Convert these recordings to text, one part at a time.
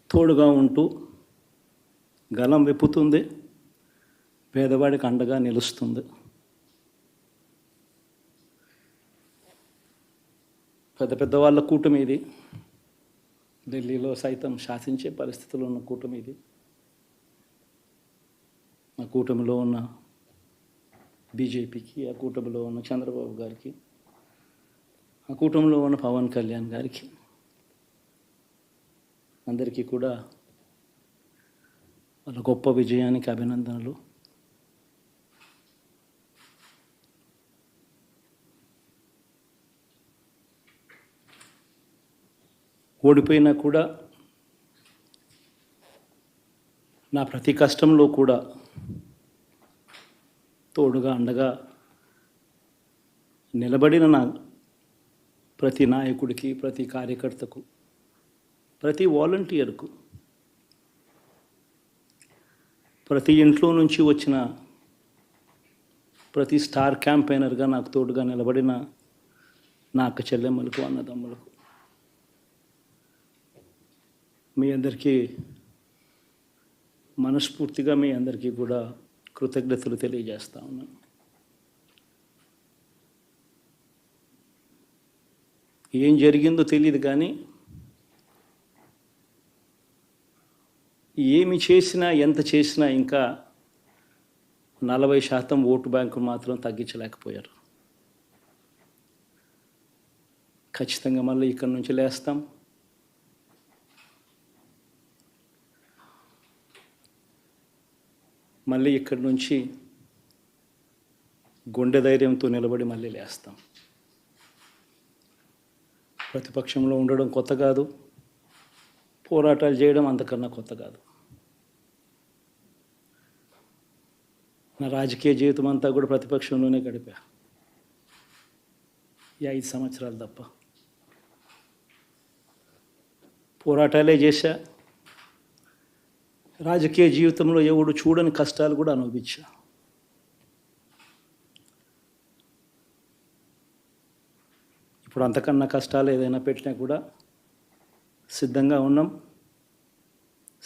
తోడుగా ఉంటూ గలం విప్పుతుంది, పేదవాడికి అండగా నిలుస్తుంది. పెద్ద పెద్ద వాళ్ళ కూటమి ఇది. ఢిల్లీలో సైతం శాసించే పరిస్థితుల్లో ఉన్న కూటమి ఇది. ఆ కూటమిలో ఉన్న బీజేపీకి, ఆ కూటమిలో ఉన్న చంద్రబాబు గారికి, ఆ కూటమిలో ఉన్న పవన్ కళ్యాణ్ గారికి అందరికీ కూడా వాళ్ళ గొప్ప విజయానికి అభినందనలు. ఓడిపోయినా కూడా నా ప్రతి కష్టంలో కూడా తోడుగా అండగా నిలబడిన నా ప్రతి నాయకుడికి, ప్రతి కార్యకర్తకు, ప్రతి వాలంటీర్కు, ప్రతి ఇంట్లో నుంచి వచ్చిన ప్రతి స్టార్ క్యాంపెయినర్గా నాకు తోడుగా నిలబడిన నా అక్క చెల్లెమ్మలకు, అన్నదమ్ములకు, మీ అందరికీ మనస్ఫూర్తిగా మీ అందరికీ కూడా కృతజ్ఞతలు తెలియజేస్తా ఉన్నాను. ఏం జరిగిందో తెలియదు కానీ ఏమి చేసినా, ఎంత చేసినా ఇంకా 40% ఓటు బ్యాంకు మాత్రం తగ్గించలేకపోయారు. ఖచ్చితంగా మళ్ళీ ఇక్కడి నుంచి లేస్తాం. మళ్ళీ ఇక్కడి నుంచి గుండె ధైర్యంతో నిలబడి మళ్ళీ లేస్తాం. ప్రతిపక్షంలో ఉండడం కొత్త కాదు, పోరాటాలు చేయడం అంతకన్నా కొత్త కాదు. నా రాజకీయ జీవితం అంతా కూడా ప్రతిపక్షంలోనే గడిపా, ఈ 5 సంవత్సరాలు తప్ప. పోరాటాలే చేశా. రాజకీయ జీవితంలో ఎవడు చూడని కష్టాలు కూడా అనుభవించా. ఇప్పుడు అంతకన్నా కష్టాలు ఏదైనా పెట్టినా కూడా సిద్ధంగా ఉన్నాం,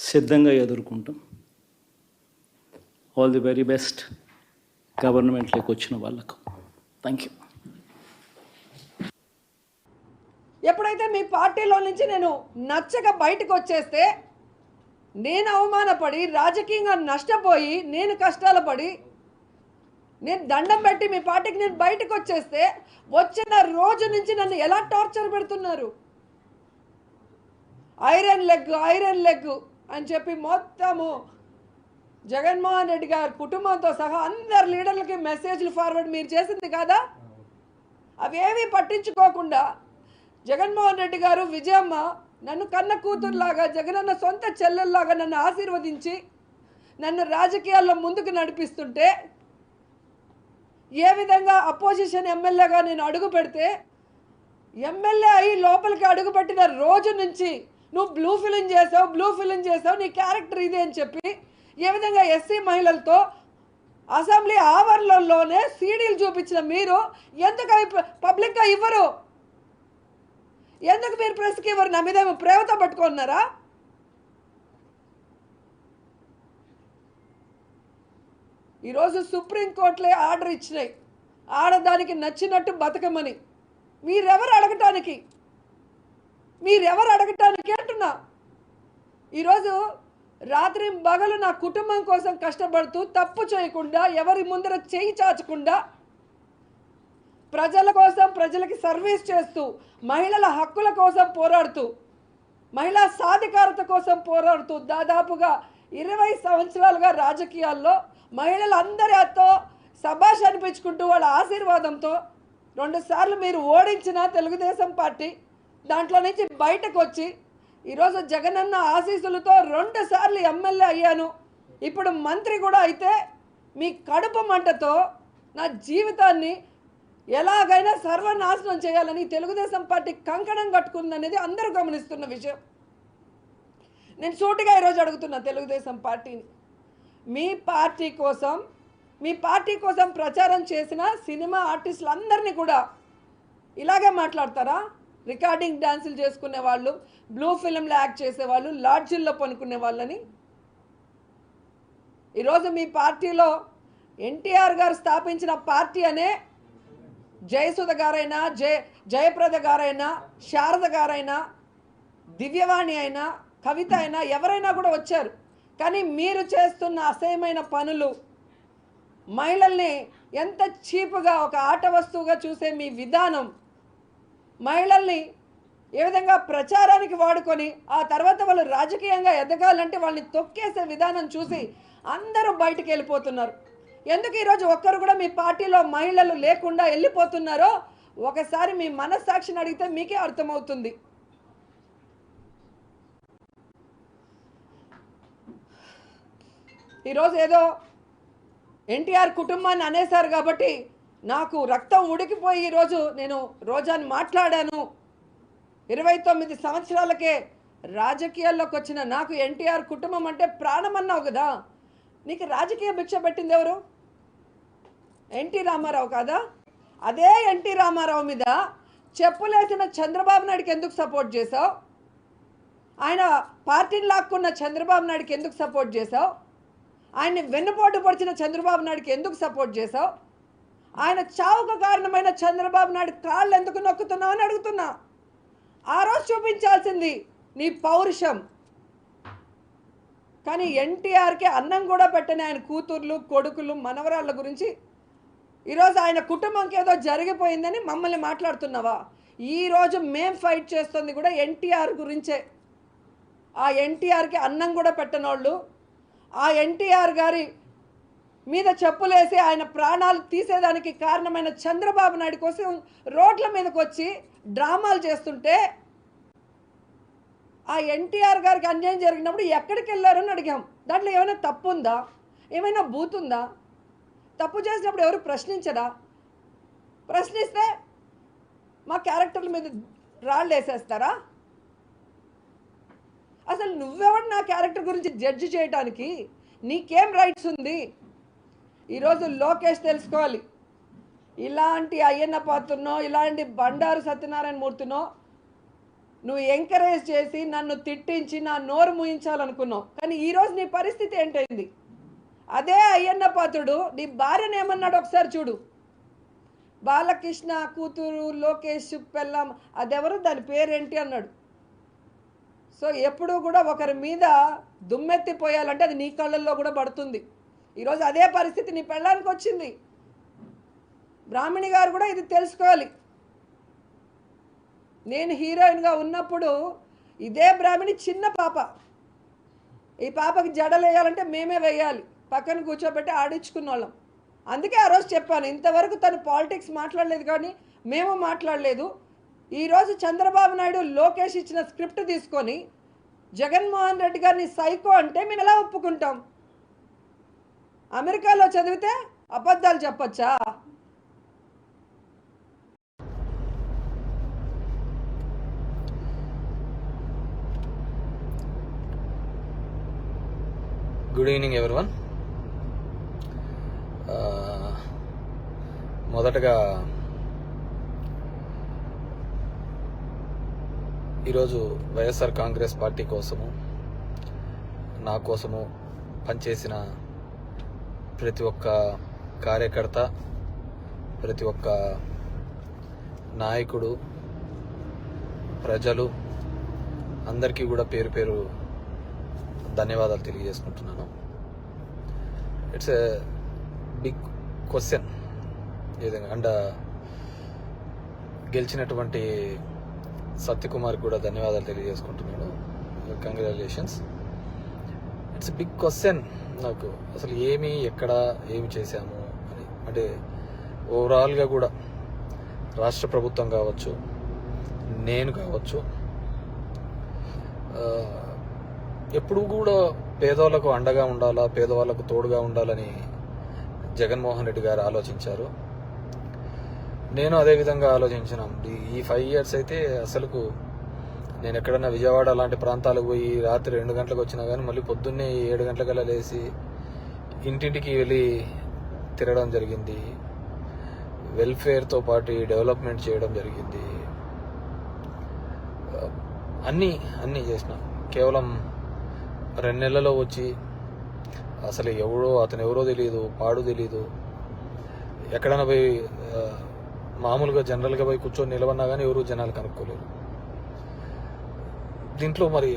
సిద్ధంగా ఎదుర్కొంటాం. ఆల్ ది వెరీ బెస్ట్ గవర్నమెంట్లోకి వచ్చిన వాళ్ళకు. Thank you. ఎప్పుడైతే మీ పార్టీలో నుంచి నేను నచ్చక బయటకు వచ్చేస్తే, నేను అవమానపడి, రాజకీయంగా నష్టపోయి, నేను కష్టాలు పడి, నేను దండం పెట్టి మీ పార్టీకి నేను బయటకు వచ్చేస్తే, వచ్చిన రోజు నుంచి నన్ను ఎలా టార్చర్ పెడుతున్నారు. ఐరన్ లెగ్ అని చెప్పి మొత్తము జగన్మోహన్ రెడ్డి గారి కుటుంబంతో సహా అందరు లీడర్లకి మెసేజ్లు ఫార్వర్డ్ మీరు చేసింది కాదా? అవేమీ పట్టించుకోకుండా జగన్మోహన్ రెడ్డి గారు, విజయమ్మ నన్ను కన్న కూతురులాగా, జగనన్న సొంత చెల్లెల్లాగా నన్ను ఆశీర్వదించి నన్ను రాజకీయాల్లో ముందుకు నడిపిస్తుంటే, ఏ విధంగా అపోజిషన్ ఎమ్మెల్యేగా నేను అడుగు పెడితే, ఎమ్మెల్యే అయ్యి లోపలికి అడుగుపెట్టిన రోజు నుంచి నువ్వు బ్లూ ఫిలిం చేసావు, నీ క్యారెక్టర్ ఇదే అని చెప్పి ఏ విధంగా ఎస్సీ మహిళలతో అసెంబ్లీ ఆవరణలోనే సీడీలు చూపించిన మీరు ఎందుకు అవి పబ్లిక్గా ఇవ్వరు? ఎందుకు మీరు ప్రెస్కి ఇవ్వరు? నా మీద ఏమో ప్రేమతో పట్టుకున్నారా? ఈరోజు సుప్రీంకోర్టులే ఆర్డర్ ఇచ్చినాయి, ఆడదానికి నచ్చినట్టు బతకమని. మీరెవరు అడగటానికి అంటున్నా. ఈరోజు రాత్రి పగలు నా కుటుంబం కోసం కష్టపడుతూ, తప్పు చేయకుండా, ఎవరి ముందర చేయి చాచకుండా, ప్రజల కోసం, ప్రజలకి సర్వీస్ చేస్తూ, మహిళల హక్కుల కోసం పోరాడుతూ, మహిళా సాధికారత కోసం పోరాడుతూ, దాదాపుగా 20 సంవత్సరాలుగా రాజకీయాల్లో మహిళలందరితో శభాష్ అనిపించుకుంటూ, వాళ్ళ ఆశీర్వాదంతో 2 సార్లు మీరు ఓడించిన తెలుగుదేశం పార్టీ దాంట్లో నుంచి బయటకు వచ్చి, ఈరోజు జగనన్న ఆశీస్సులతో 2 సార్లు ఎమ్మెల్యే అయ్యాను, ఇప్పుడు మంత్రి కూడా అయితే, మీ కడుపు మంటతో నా జీవితాన్ని ఎలాగైనా సర్వనాశనం చేయాలని తెలుగుదేశం పార్టీ కంకణం కట్టుకుందనేది అందరూ గమనిస్తున్న విషయం. నేను సూటిగా ఈరోజు అడుగుతున్నా తెలుగుదేశం పార్టీని, మీ పార్టీ కోసం ప్రచారం చేసిన సినిమా ఆర్టిస్టులందరినీ కూడా ఇలాగే మాట్లాడతారా? రికార్డింగ్ డాన్సులు చేసుకునే వాళ్ళు, బ్లూ ఫిల్మ్లో యాక్ట్ చేసేవాళ్ళు, లాడ్జిల్లో పనుకునే వాళ్ళని. ఈరోజు మీ పార్టీలో ఎన్టీఆర్ గారు స్థాపించిన పార్టీ అనే జయసుధ గారైనా, జయప్రద గారైనా, శారద గారైనా, దివ్యవాణి అయినా, కవిత అయినా, ఎవరైనా కూడా వచ్చారు. కానీ మీరు చేస్తున్న అసహ్యమైన పనులు, మహిళల్ని ఎంత చీపుగా ఒక ఆట వస్తువుగా చూసే మీ విధానం, మహిళల్ని ఏ విధంగా ప్రచారానికి వాడుకొని ఆ తర్వాత వాళ్ళు రాజకీయంగా ఎదగాలంటే వాళ్ళని తొక్కేసే విధానం చూసి అందరూ బయటికి వెళ్ళిపోతున్నారు. ఎందుకు ఈరోజు ఒక్కరు కూడా మీ పార్టీలో మహిళలు లేకుండా వెళ్ళిపోతున్నారో ఒకసారి మీ మనస్సాక్షిని అడిగితే మీకే అర్థమవుతుంది. ఈరోజు ఏదో ఎన్టీఆర్ కుటుంబాన్ని అనేశారు కాబట్టి నాకు రక్తం ఉడికిపోయి ఈరోజు నేను రోజాని మాట్లాడాను. 29 సంవత్సరాలకే రాజకీయాల్లోకి వచ్చిన నాకు ఎన్టీఆర్ కుటుంబం అంటే ప్రాణం అన్నావు కదా. నీకు రాజకీయ భిక్ష పెట్టింది ఎవరు? ఎన్టీ రామారావు కాదా? అదే ఎన్టీ రామారావు మీద చెప్పులేసిన చంద్రబాబు నాయుడుకి ఎందుకు సపోర్ట్ చేసావు? ఆయన పార్టీని లాక్కున్న చంద్రబాబు నాయుడుకి ఎందుకు సపోర్ట్ చేసావు? ఆయన్ని వెన్నుపోటు పొడిచిన చంద్రబాబు నాయుడుకి ఎందుకు సపోర్ట్ చేసావు? ఆయన చావుకు కారణమైన చంద్రబాబు నాయుడు కాళ్ళు ఎందుకు నొక్కుతున్నావు అని అడుగుతున్నా. ఆ రోజు చూపించాల్సింది నీ పౌరుషం. కానీ ఎన్టీఆర్కి అన్నం కూడా పెట్టని ఆయన కూతుర్లు, కొడుకులు, మనవరాళ్ళ గురించి ఈరోజు ఆయన కుటుంబంకి ఏదో జరిగిపోయిందని మమ్మల్ని మాట్లాడుతున్నావా? ఈరోజు మేం ఫైట్ చేస్తుంది కూడా ఎన్టీఆర్ గురించే. ఆ ఎన్టీఆర్కి అన్నం కూడా పెట్టనోళ్ళు, ఆ ఎన్టీఆర్ గారి మీద చెప్పులేసి ఆయన ప్రాణాలు తీసేదానికి కారణమైన చంద్రబాబు నాయుడు కోసం రోడ్ల మీదకి వచ్చి డ్రామాలు చేస్తుంటే ఆ ఎన్టీఆర్ గారికి అన్యాయం జరిగినప్పుడు ఎక్కడికి వెళ్ళారని అడిగాం. దాంట్లో ఏమైనా తప్పు ఉందా? ఏమైనా బూతుందా? తప్పు చేసినప్పుడు ఎవరు ప్రశ్నించరా? ప్రశ్నిస్తే మా క్యారెక్టర్ల మీద రాళ్ళు వేసేస్తారా? అసలు నువ్వెవడు నా క్యారెక్టర్ గురించి జడ్జి చేయడానికి? నీకేం రైట్స్ ఉంది? ఈరోజు లోకేష్ తెలుసుకోవాలి. ఇలాంటి అయ్యన్న పాత్రనో, ఇలాంటి బండారు సత్యనారాయణ మూర్తినో నువ్వు ఎంకరేజ్ చేసి నన్ను తిట్టించి నా నోరు ముయించాలనుకున్నావు. కానీ ఈరోజు నీ పరిస్థితి ఏంటైంది? అదే అయ్యన్న పాత్రుడు నీ భార్యను ఏమన్నాడు ఒకసారి చూడు. బాలకృష్ణ కూతురు లోకేష్ పెళ్ళం అదెవరు, దాని పేరేంటి అన్నాడు. సో ఎప్పుడూ కూడా ఒకరి మీద దుమ్మెత్తిపోయాలంటే అది నీ కళ్ళల్లో కూడా పడుతుంది. ఈరోజు అదే పరిస్థితి నీ పెళ్ళానికి వచ్చింది. బ్రాహ్మణి గారు కూడా ఇది తెలుసుకోవాలి. నేను హీరోయిన్గా ఉన్నప్పుడు ఇదే బ్రాహ్మణి చిన్న పాప, ఈ పాపకి జడలు వేయాలంటే మేమే వేయాలి, పక్కన కూర్చోబెట్టి ఆడించుకున్న వాళ్ళం. అందుకే ఆ రోజు చెప్పాను, ఇంతవరకు తను పాలిటిక్స్ మాట్లాడలేదు కానీ మేము మాట్లాడలేదు. ఈరోజు చంద్రబాబు నాయుడు లోకేష్ ఇచ్చిన స్క్రిప్ట్ తీసుకొని జగన్మోహన్ రెడ్డి గారిని సైకో అంటే మేము ఎలా ఒప్పుకుంటాం? అమెరికాలో చదివితే అబద్ధాలు చెప్పచ్చా? Good evening everyone. మొదటగా ఈరోజు వైఎస్ఆర్ కాంగ్రెస్ పార్టీ కోసము, నా కోసము పనిచేసిన ప్రతి ఒక్క కార్యకర్త, ప్రతి ఒక్క నాయకుడు, ప్రజలు అందరికీ కూడా పేరు పేరు ధన్యవాదాలు తెలియజేసుకుంటున్నాను. ఇట్స్ ఎ బిగ్ క్వశ్చన్ ఈ విధంగా. అండ్ గెలిచినటువంటి సత్యకుమార్ కూడా ధన్యవాదాలు తెలియజేసుకుంటున్నాను. కంగ్రాచులేషన్స్. ఇట్స్ బిగ్ క్వశ్చన్ నాకు, అసలు ఎక్కడ ఏమి చేశాము అని. అంటే ఓవరాల్గా కూడా రాష్ట్ర ప్రభుత్వం కావచ్చు, నేను కావచ్చు, ఎప్పుడు కూడా పేదవాళ్ళకు అండగా ఉండాలా, పేదవాళ్ళకు తోడుగా ఉండాలని జగన్మోహన్ రెడ్డి గారు ఆలోచించారు. నేను అదేవిధంగా ఆలోచించినాం. ఈ 5 years అయితే అసలుకు నేను ఎక్కడన్నా విజయవాడ అలాంటి ప్రాంతాలకు పోయి రాత్రి 2 గంటలకు వచ్చినా కానీ మళ్ళీ పొద్దున్నే 7 గంటలకల్లా లేచి ఇంటింటికి వెళ్ళి తిరగడం జరిగింది. వెల్ఫేర్తో పాటు డెవలప్మెంట్ చేయడం జరిగింది. అన్నీ చేసిన. కేవలం 2 నెలల్లో వచ్చి అసలు అతను ఎవరో తెలియదు, పాడు తెలియదు. ఎక్కడైనా పోయి మామూలుగా జనరల్గా పోయి కూర్చొని నిలబడినా కానీ ఎవరు జనాలు కనుక్కోలేరు. దీంట్లో మరి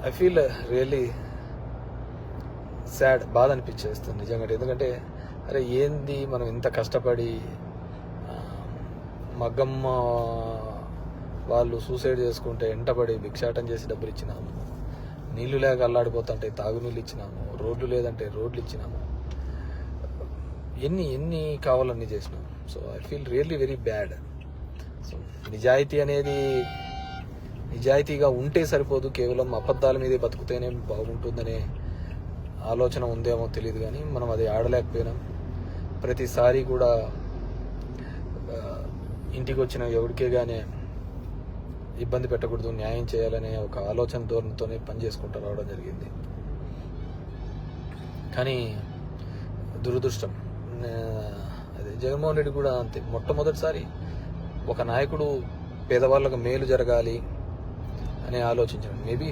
ఐ ఫీల్ రియల్లీ సాడ్, బాధ అనిపించేస్తుంది నిజంగా. ఎందుకంటే అరే ఏంది మనం ఇంత కష్టపడి మగ్గమ్మ వాళ్ళు సూసైడ్ చేసుకుంటే ఎంటపడి భిక్షాటం చేసి డబ్బులు ఇచ్చినాము, నీళ్లు లేక అల్లాడిపోతుంటే తాగునీళ్ళు ఇచ్చినాము, రోడ్లు లేదంటే రోడ్లు ఇచ్చినాము, ఎన్ని కావాలన్నీ చేసినాం. So I feel really very bad. So నిజాయితీగా ఉంటే సరిపోదు, కేవలం అబద్ధాల మీదే బతుకుతేనే బాగుంటుందనే ఆలోచన ఉందేమో తెలియదు, కానీ మనం అది ఆడలేకపోయినాం. ప్రతిసారి కూడా ఇంటికి వచ్చిన ఎవరికే కానీ ఇబ్బంది పెట్టకూడదు, న్యాయం చేయాలనే ఒక ఆలోచన ధోరణితోనే పని చేసుకుంటూ రావడం జరిగింది. కానీ దురదృష్టం అదే జగన్మోహన్ రెడ్డి కూడా అంతే. మొట్టమొదటిసారి ఒక నాయకుడు పేదవాళ్ళకు మేలు జరగాలి అని ఆలోచించాడు. మేబీ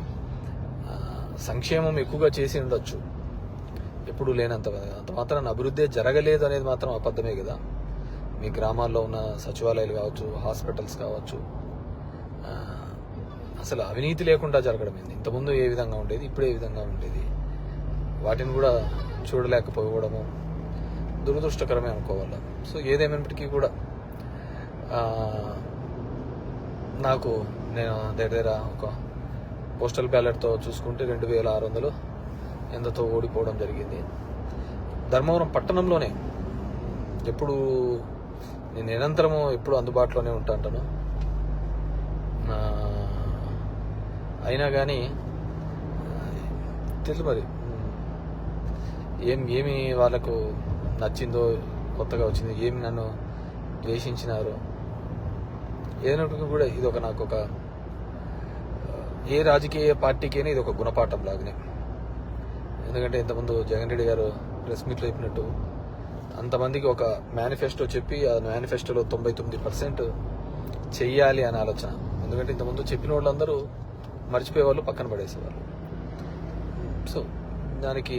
సంక్షేమం ఎక్కువగా చేసి ఉండొచ్చు, ఎప్పుడు లేనంత కదా. అంత మాత్రాన అభివృద్ధి జరగలేదు అనేది మాత్రం అబద్ధమే కదా. మీ గ్రామాల్లో ఉన్న సచివాలయాలు కావచ్చు, హాస్పిటల్స్ కావచ్చు, అసలు అవినీతి లేకుండా జరగడం ఏంది? ఇంతకుముందు ఏ విధంగా ఉండేది, ఇప్పుడు ఏ విధంగా ఉండేది, వాటిని కూడా చూడలేకపోవడము దురదృష్టకరమే అనుకోవాలి. సో ఏదేమైనప్పటికీ కూడా నేను దగ్గర ఒక పోస్టల్ బ్యాలెట్తో చూసుకుంటే 2600 ఎంతతో ఓడిపోవడం జరిగింది. ధర్మవరం పట్టణంలోనే నేను నిరంతరము ఎప్పుడు అందుబాటులోనే ఉంటాను. అయినా కానీ తెలుసు మరి ఏమి వాళ్ళకు నచ్చిందో, కొత్తగా వచ్చింది, ఏమి నన్ను ద్వేషించినారో, ఏదైనప్పటికీ కూడా ఇది ఏ రాజకీయ పార్టీకైనా ఇది ఒక గుణపాఠం లాగానే. ఎందుకంటే ఇంతకుముందు జగన్ రెడ్డి గారు ప్రెస్ మీట్లో చెప్పినట్టు అంతమందికి ఒక మేనిఫెస్టో చెప్పి ఆ మేనిఫెస్టోలో 99% చెయ్యాలి అనే ఆలోచన. ఎందుకంటే ఇంతకుముందు చెప్పిన వాళ్ళందరూ మర్చిపోయేవాళ్ళు, పక్కన పడేసేవాళ్ళు. సో దానికి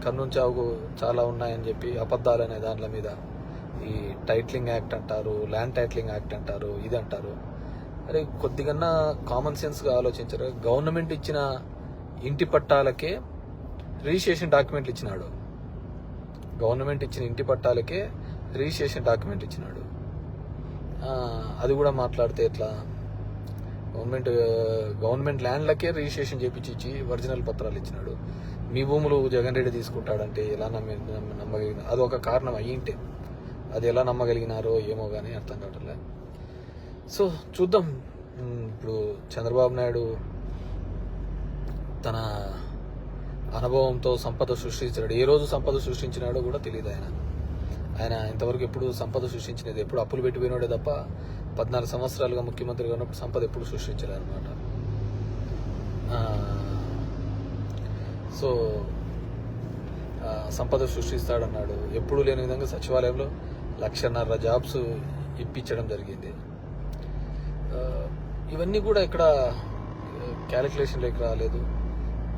కర్నూలు చావుకు చాలా ఉన్నాయని చెప్పి అబద్ధాలు అనే దాంట్ల మీద ఈ టైటిలింగ్ యాక్ట్ అంటారు, ల్యాండ్ టైటిలింగ్ యాక్ట్ అంటారు, ఇది అంటారు. అరే కొద్దిగన్నా కామన్ సెన్స్గా ఆలోచించారు. గవర్నమెంట్ ఇచ్చిన ఇంటి పట్టాలకే రిజిస్ట్రేషన్ డాక్యుమెంట్లు ఇచ్చినాడు. గవర్నమెంట్ ఇచ్చిన ఇంటి పట్టాలకే రిజిస్ట్రేషన్ డాక్యుమెంట్ ఇచ్చినాడు. అది కూడా మాట్లాడితే ఎట్లా? గవర్నమెంట్ ల్యాండ్లకే రిజిస్ట్రేషన్ చేపించి ఒరిజినల్ పత్రాలు ఇచ్చినాడు. మీ భూములు జగన్ రెడ్డి తీసుకుంటాడంటే ఎలా నమ్మగలిగిన? అది ఒక కారణం అయ్యింటే అది ఎలా నమ్మగలిగినారో ఏమో కానీ అర్థం కావట్లే. సో చూద్దాం. ఇప్పుడు చంద్రబాబు నాయుడు తన అనుభవంతో సంపద సృష్టించాడు. ఏ రోజు సంపద సృష్టించినాడో కూడా తెలియదు. ఆయన ఇంతవరకు ఎప్పుడు సంపద సృష్టించినది, ఎప్పుడు అప్పులు పెట్టిపోయినాడే తప్ప 14 సంవత్సరాలుగా ముఖ్యమంత్రిగా ఉన్నప్పుడు సంపద ఎప్పుడు సృష్టించలేదు అనమాట. సో సంపద సృష్టిస్తాడన్నాడు. ఎప్పుడు లేని విధంగా సచివాలయంలో 1,50,000 జాబ్స్ ఇప్పించడం జరిగింది. ఇవన్నీ కూడా ఇక్కడ క్యాలిక్యులేషన్లోకి రాలేదు.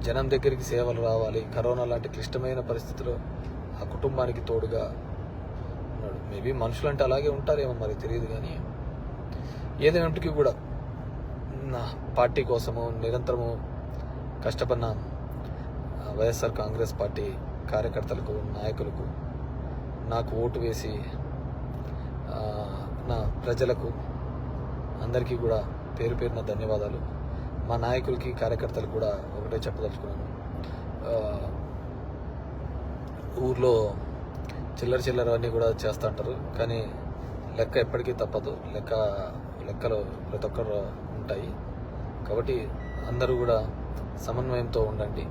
జనం దగ్గరికి సేవలు రావాలి. కరోనా లాంటి క్లిష్టమైన పరిస్థితిలో ఆ కుటుంబానికి తోడుగా ఉన్నాడు. మేబీ మనుషులంటే అలాగే ఉంటారేమో మరి తెలియదు. కానీ ఏదైనప్పటికీ కూడా నా పార్టీ కోసము నిరంతరము కష్టపడిన వైఎస్ఆర్ కాంగ్రెస్ పార్టీ కార్యకర్తలకు, నాయకులకు, నాకు ఓటు వేసి నా ప్రజలకు అందరికీ కూడా పేరు పేరున ధన్యవాదాలు. మా నాయకులకి, కార్యకర్తలకు కూడా ఒకటే చెప్పదలుచుకున్నాను. ఊర్లో చిల్లర అన్నీ కూడా చేస్తూ ఉంటారు, కానీ లెక్క ఎప్పటికీ తప్పదు. లెక్కలు ప్రతి ఒక్కరు ఉంటాయి. కాబట్టి అందరూ కూడా సమన్వయంతో ఉండండి.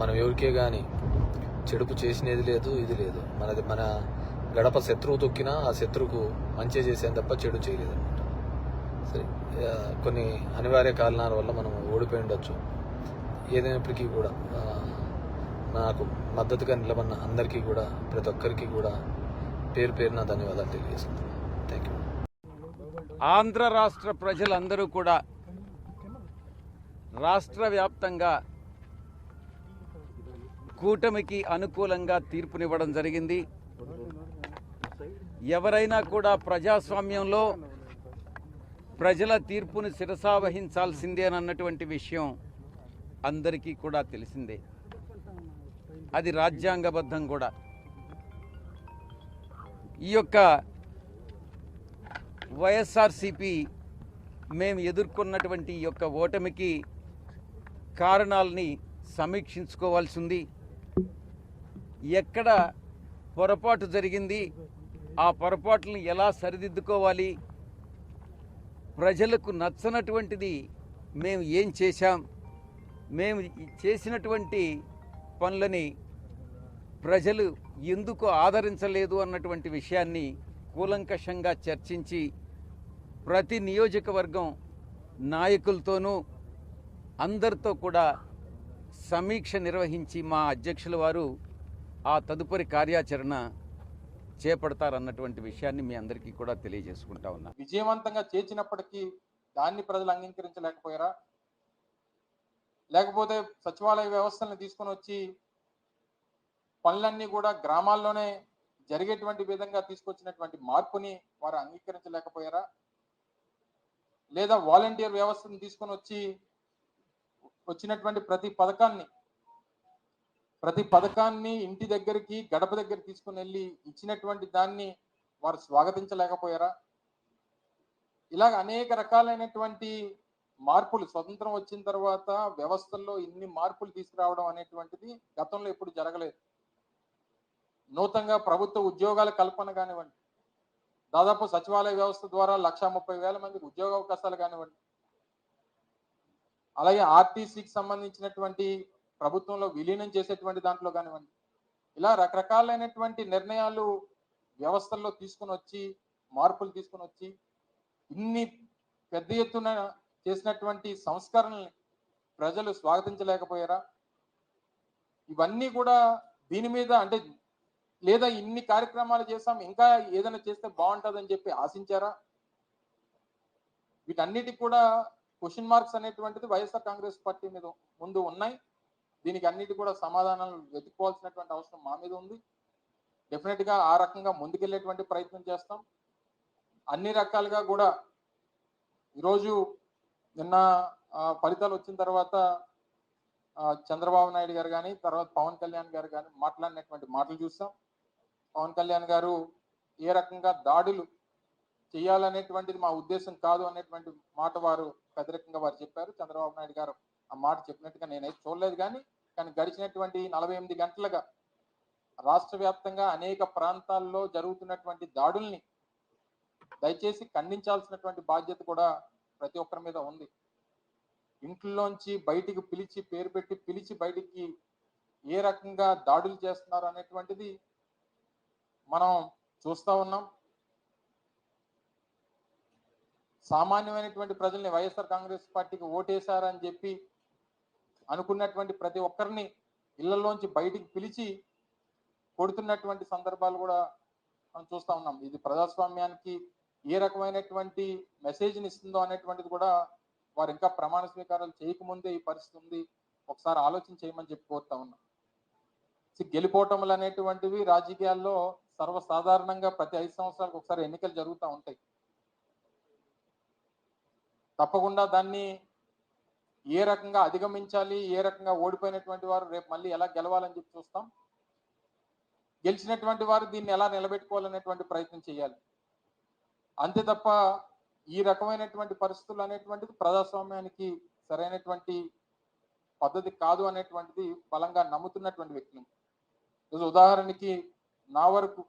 మనం ఎవరికే కానీ చెడుపు చేసినది లేదు, ఇది లేదు. మన గడప శత్రువు తొక్కినా ఆ శత్రువుకు మంచి చేసేది తప్ప చెడు చేయలేదు అనమాట. సరే, కొన్ని అనివార్య కారణాల వల్ల మనం ఓడిపోయి ఉండొచ్చు. ఏదైనప్పటికీ కూడా నాకు మద్దతుగా నిలబడిన అందరికీ కూడా, ప్రతి ఒక్కరికి కూడా పేరు పేరున ధన్యవాదాలు తెలియజేస్తున్నాను. Thank you. ఆంధ్ర రాష్ట్ర ప్రజలందరూ కూడా రాష్ట్ర వ్యాప్తంగా కూటమికి అనుకూలంగా తీర్పునివ్వడం జరిగింది. ఎవరైనా కూడా ప్రజాస్వామ్యంలో ప్రజల తీర్పును శిరసావహించాల్సిందేనన్నటువంటి విషయం అందరికీ కూడా తెలిసిందే. అది రాజ్యాంగబద్ధం కూడా. ఈ యొక్క వైఎస్ఆర్సిపి మేము ఎదుర్కొన్నటువంటి ఈ యొక్క ఓటమికి కారణాలని సమీక్షించుకోవాల్సి ఉంది. ఎక్కడ పొరపాటు జరిగింది, ఆ పొరపాట్లను ఎలా సరిదిద్దుకోవాలి, ప్రజలకు నచ్చనటువంటిది మేము ఏం చేశాం, మేము చేసినటువంటి పనులని ప్రజలు ఎందుకు ఆదరించలేదు అన్నటువంటి విషయాన్ని కూలంకషంగా చర్చించి ప్రతి నియోజకవర్గం నాయకులతోనూ అందరితో కూడా సమీక్ష నిర్వహించి మా అధ్యక్షుల వారు ఆ తదుపరి కార్యాచరణ చేపడతారన్నటువంటి విషయాన్ని మీ అందరికీ కూడా తెలియజేసుకుంటా ఉన్నా. విజయవంతంగా చేర్చినప్పటికీ దాన్ని ప్రజలు అంగీకరించలేకపోయారా? లేకపోతే సచివాలయ వ్యవస్థలను తీసుకొని వచ్చి పనులన్నీ కూడా గ్రామాల్లోనే జరిగేటువంటి విధంగా తీసుకొచ్చినటువంటి మార్పుని వారు అంగీకరించలేకపోయారా? లేదా వాలంటీర్ వ్యవస్థను తీసుకొని వచ్చినటువంటి ప్రతి పథకాన్ని ఇంటి దగ్గరికి గడప దగ్గర తీసుకుని వెళ్ళి ఇచ్చినటువంటి దాన్ని వారు స్వాగతించలేకపోయారా? ఇలాగ అనేక రకాలైనటువంటి మార్పులు స్వతంత్రం వచ్చిన తర్వాత వ్యవస్థల్లో ఇన్ని మార్పులు తీసుకురావడం అనేటువంటిది గతంలో ఎప్పుడు జరగలేదు. నూతనంగా ప్రభుత్వ ఉద్యోగాల కల్పన కానివ్వండి, దాదాపు సచివాలయ వ్యవస్థ ద్వారా 1,30,000 మందికి ఉద్యోగ అవకాశాలు కానివ్వండి, అలాగే ఆర్టీసీకి సంబంధించినటువంటి ప్రభుత్వంలో విలీనం చేసేటువంటి దాంట్లో కానివ్వండి, ఇలా రకరకాలైనటువంటి నిర్ణయాలు వ్యవస్థల్లో తీసుకుని వచ్చి మార్పులు తీసుకుని వచ్చి ఇన్ని పెద్ద ఎత్తున చేసినటువంటి సంస్కరణల్ని ప్రజలు స్వాగతించలేకపోయారా? ఇవన్నీ కూడా దీని మీద అంటే లేదా ఇన్ని కార్యక్రమాలు చేసాం ఇంకా ఏదైనా చేస్తే బాగుంటుందని చెప్పి ఆశించారా? వీటన్నిటికి కూడా క్వశ్చన్ మార్క్స్ అనేటువంటిది వైఎస్ఆర్ కాంగ్రెస్ పార్టీ మీద ముందు ఉన్నాయి. దీనికి అన్నిటి కూడా సమాధానాలు వెతుక్కోవాల్సినటువంటి అవసరం మా మీద ఉంది. డెఫినెట్ గా ఆ రకంగా ముందుకెళ్లేటువంటి ప్రయత్నం చేస్తాం. అన్ని రకాలుగా కూడా ఈరోజు నిన్న ఫలితాలు వచ్చిన తర్వాత చంద్రబాబు నాయుడు గారు కానీ తర్వాత పవన్ కళ్యాణ్ గారు కానీ మాట్లాడినటువంటి మాటలు చూస్తాం. పవన్ కళ్యాణ్ గారు ఏ రకంగా దాడులు చేయాలనేటువంటిది మా ఉద్దేశం కాదు అనేటువంటి మాట వారు వ్యతిరేకంగా వారు చెప్పారు. చంద్రబాబు నాయుడు గారు ఆ మాట చెప్పినట్టుగా నేనైతే చూడలేదు. కానీ గడిచినటువంటి 48 గంటలుగా రాష్ట్ర వ్యాప్తంగా అనేక ప్రాంతాల్లో జరుగుతున్నటువంటి దాడుల్ని దయచేసి ఖండించాల్సినటువంటి బాధ్యత కూడా ప్రతి ఒక్కరి మీద ఉంది. ఇంట్లోంచి బయటికి పిలిచి పేరు పెట్టి పిలిచి బయటికి ఏ రకంగా దాడులు చేస్తున్నారు అనేటువంటిది మనం చూస్తా ఉన్నాం. సామాన్యమైనటువంటి ప్రజల్ని వైఎస్ఆర్ కాంగ్రెస్ పార్టీకి ఓటేశారని చెప్పి అనుకున్నటువంటి ప్రతి ఒక్కరిని ఇళ్లలోంచి బయటికి పిలిచి కొడుతున్నటువంటి సందర్భాలు కూడా మనం చూస్తా ఉన్నాం. ఇది ప్రజాస్వామ్యానికి ఏ రకమైనటువంటి మెసేజ్ని ఇస్తుందో అనేటువంటిది కూడా వారు ఇంకా ప్రమాణ స్వీకారాలు చేయకముందే ఈ పరిస్థితి ఉంది. ఒకసారి ఆలోచన చేయమని చెప్పి కోరుతా ఉన్నాం. గెలుపోటములు అనేటువంటివి రాజకీయాల్లో సర్వసాధారణంగా ప్రతి 5 సంవత్సరాలకు ఒకసారి ఎన్నికలు జరుగుతూ ఉంటాయి. తప్పకుండా దాన్ని ఏ రకంగా అధిగమించాలి, ఏ రకంగా ఓడిపోయినటువంటి వారు రేపు మళ్ళీ ఎలా గెలవాలని చెప్పి చూస్తాం. గెలిచినటువంటి వారు దీన్ని ఎలా నిలబెట్టుకోవాలనేటువంటి ప్రయత్నం చేయాలి. అంతే తప్ప ఈ రకమైనటువంటి పరిస్థితులు అనేటువంటిది ప్రజాస్వామ్యానికి సరైనటువంటి పద్ధతి కాదు అనేటువంటిది బలంగా నమ్ముతున్నటువంటి వ్యక్తులు. ఈరోజు ఉదాహరణకి నా వరకు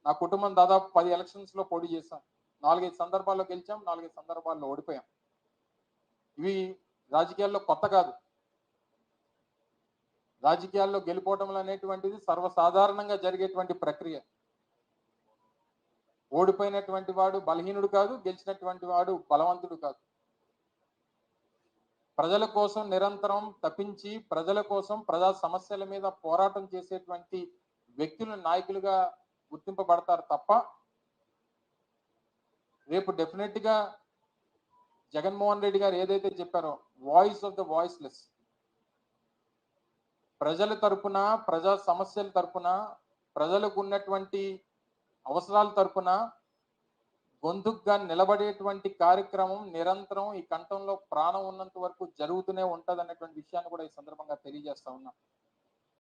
నా కుటుంబం దాదాపు 10 ఎలక్షన్స్ లో పోటీ చేశాం. 4-5 సందర్భాల్లో గెలిచాం, 4-5 సందర్భాల్లో ఓడిపోయాం. ఇవి రాజకీయాల్లో కొత్త కాదు. రాజకీయాల్లో గెలుపోవటం అనేటువంటిది సర్వసాధారణంగా జరిగేటువంటి ప్రక్రియ. ఓడిపోయినటువంటి వాడు బలహీనుడు కాదు, గెలిచినటువంటి వాడు బలవంతుడు కాదు. ప్రజల కోసం నిరంతరం తప్పించి ప్రజల కోసం ప్రజా సమస్యల మీద పోరాటం చేసేటువంటి వ్యక్తులు నాయకులుగా గుర్తింపబడతారు తప్ప రేపు డెఫినెట్ గా జగన్మోహన్ రెడ్డి గారు ఏదైతే చెప్పారో వాయిస్ ఆఫ్ ద వాయిస్లెస్. ప్రజల తరపున, ప్రజా సమస్యల తరపున, ప్రజలకు ఉన్నటువంటి అవసరాల తరపున గొంతుగ్గా నిలబడేటువంటి కార్యక్రమం నిరంతరం ఈ కంఠంలో ప్రాణం ఉన్నంత వరకు జరుగుతూనే ఉంటది అన్నటువంటి విషయాన్ని కూడా ఈ సందర్భంగా తెలియజేస్తా ఉన్నా.